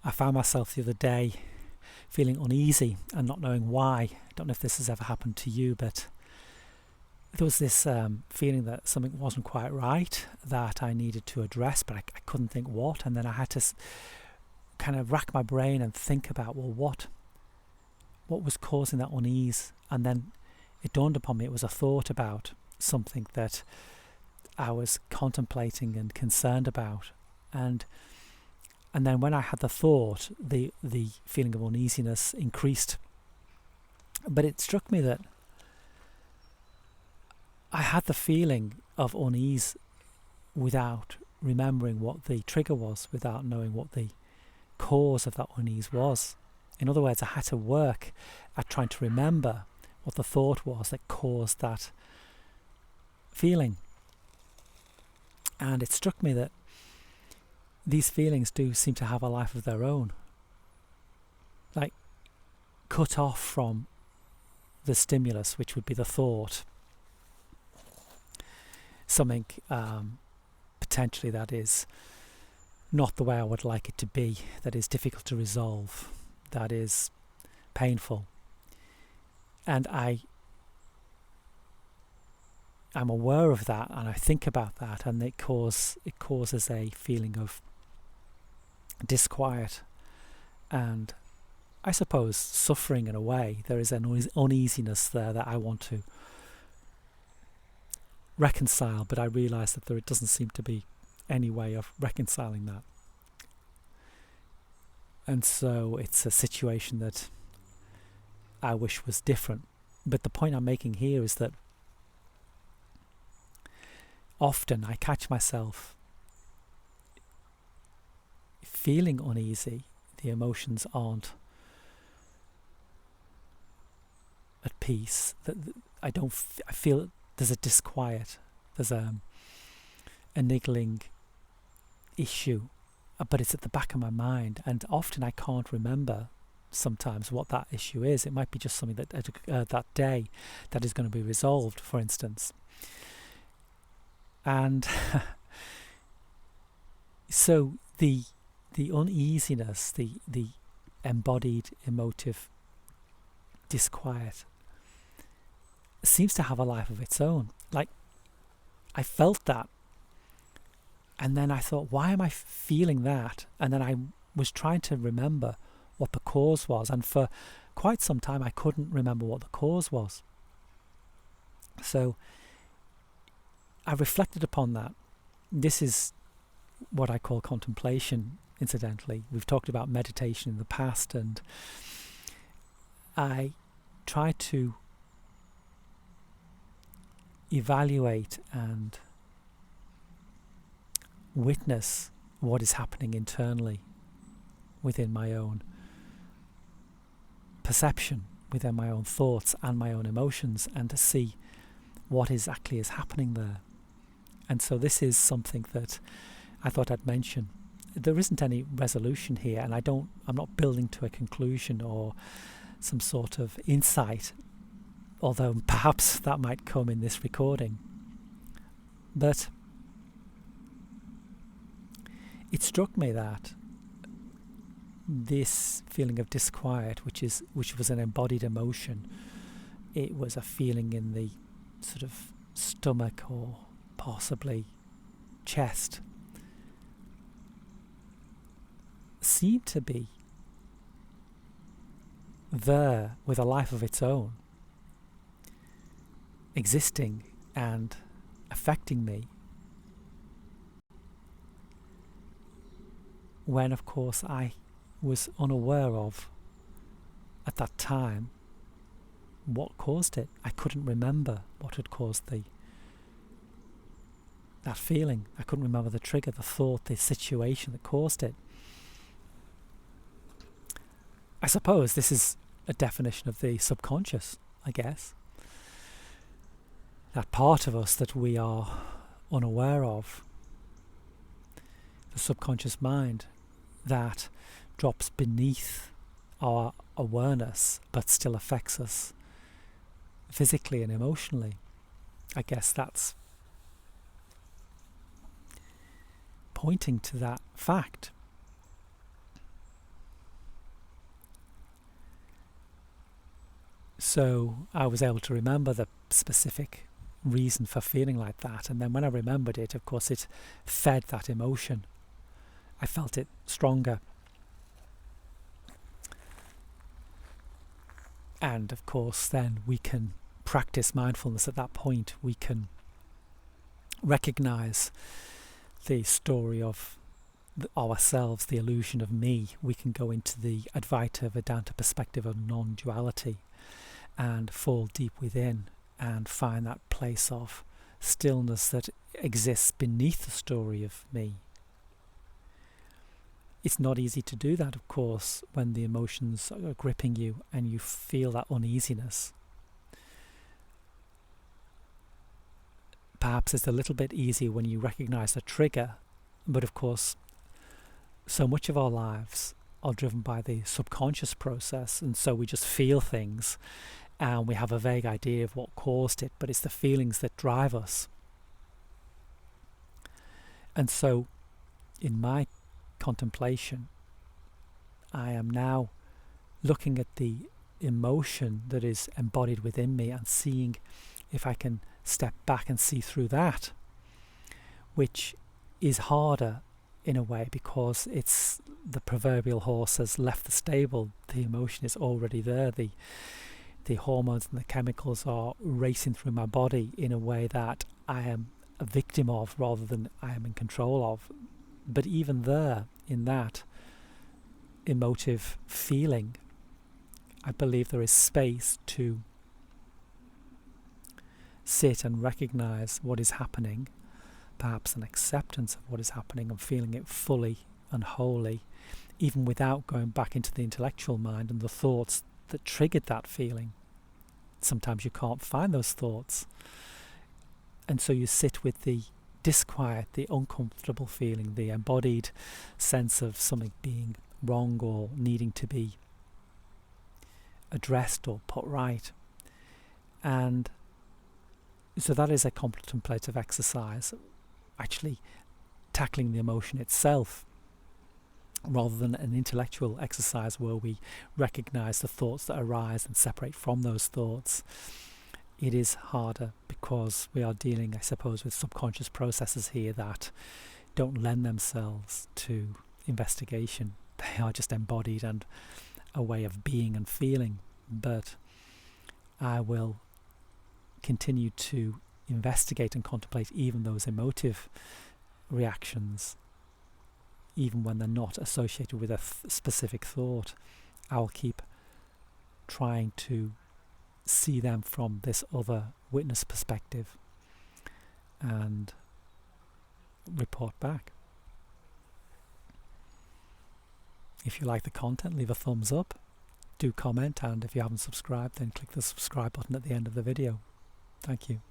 I found myself the other day feeling uneasy and not knowing why. I don't know if this has ever happened to you, but there was this feeling that something wasn't quite right, that I needed to address, but I couldn't think what. And then I had to kind of rack my brain and think about, well, what was causing that unease? And then it dawned upon me it was a thought about something that I was contemplating and concerned about. And then when I had the thought, the feeling of uneasiness increased. But it struck me that I had the feeling of unease without remembering what the trigger was, without knowing what the cause of that unease was. In other words, I had to work at trying to remember what the thought was that caused that feeling. And it struck me that these feelings do seem to have a life of their own. Like, cut off from the stimulus, which would be the thought, something potentially that is not the way I would like it to be, that is difficult to resolve, that is painful. And I'm aware of that, and I think about that, and it causes a feeling of disquiet and, I suppose, suffering in a way. There is an uneasiness there that I want to reconcile, but I realise that there doesn't seem to be any way of reconciling that. And so it's a situation that I wish was different. But the point I'm making here is that often I catch myself feeling uneasy. The emotions aren't at peace. That I feel there's a disquiet. There's a niggling issue, but it's at the back of my mind, and often I can't remember sometimes what that issue is. It might be just something that that day that is going to be resolved, for instance. And so the uneasiness, the embodied emotive disquiet seems to have a life of its own. Like, I felt that, and then I thought, why am I feeling that? And then I was trying to remember what the cause was, and for quite some time I couldn't remember what the cause was. So I reflected upon that. This is what I call contemplation, incidentally. We've talked about meditation in the past, and I try to evaluate and witness what is happening internally within my own perception, within my own thoughts and my own emotions, and to see what exactly is happening there. And so this is something that I thought I'd mention. There isn't any resolution here, and I'm not building to a conclusion or some sort of insight, although perhaps that might come in this recording. But it struck me that this feeling of disquiet, which was an embodied emotion, it was a feeling in the sort of stomach or possibly chest, seemed to be there with a life of its own, existing and affecting me, when of course I was unaware of, at that time, what caused it. I couldn't remember what had caused that feeling. I couldn't remember the trigger, the thought, the situation that caused it. I suppose this is a definition of the subconscious, I guess. That part of us that we are unaware of, the subconscious mind that drops beneath our awareness but still affects us physically and emotionally. I guess that's pointing to that fact. So I was able to remember the specific reason for feeling like that, and then when I remembered it, of course it fed that emotion. I felt it stronger. And of course then we can practice mindfulness at that point. We can recognize the story of ourselves, the illusion of me. We can go into the Advaita Vedanta perspective of non-duality and fall deep within and find that place of stillness that exists beneath the story of me. It's not easy to do that, of course, when the emotions are gripping you and you feel that uneasiness. Perhaps it's a little bit easier when you recognize the trigger, but of course so much of our lives are driven by the subconscious process, and so we just feel things and we have a vague idea of what caused it, but it's the feelings that drive us. And so in my contemplation, I am now looking at the emotion that is embodied within me and seeing if I can step back and see through that, which is harder in a way because it's the proverbial horse has left the stable. The emotion is already there. The hormones and the chemicals are racing through my body in a way that I am a victim of rather than I am in control of. But even there, in that emotive feeling, I believe there is space to sit and recognize what is happening, perhaps an acceptance of what is happening and feeling it fully and wholly, even without going back into the intellectual mind and the thoughts that triggered that feeling. Sometimes you can't find those thoughts, and so you sit with the disquiet, the uncomfortable feeling, the embodied sense of something being wrong or needing to be addressed or put right. And so that is a contemplative exercise, actually tackling the emotion itself rather than an intellectual exercise where we recognize the thoughts that arise and separate from those thoughts. It is harder because we are dealing, I suppose, with subconscious processes here that don't lend themselves to investigation. They are just embodied and a way of being and feeling. But I will continue to investigate and contemplate even those emotive reactions, even when they're not associated with a specific thought. I'll keep trying to see them from this other witness perspective and report back. If you like the content, leave a thumbs up, do comment, and if you haven't subscribed, then click the subscribe button at the end of the video. Thank you.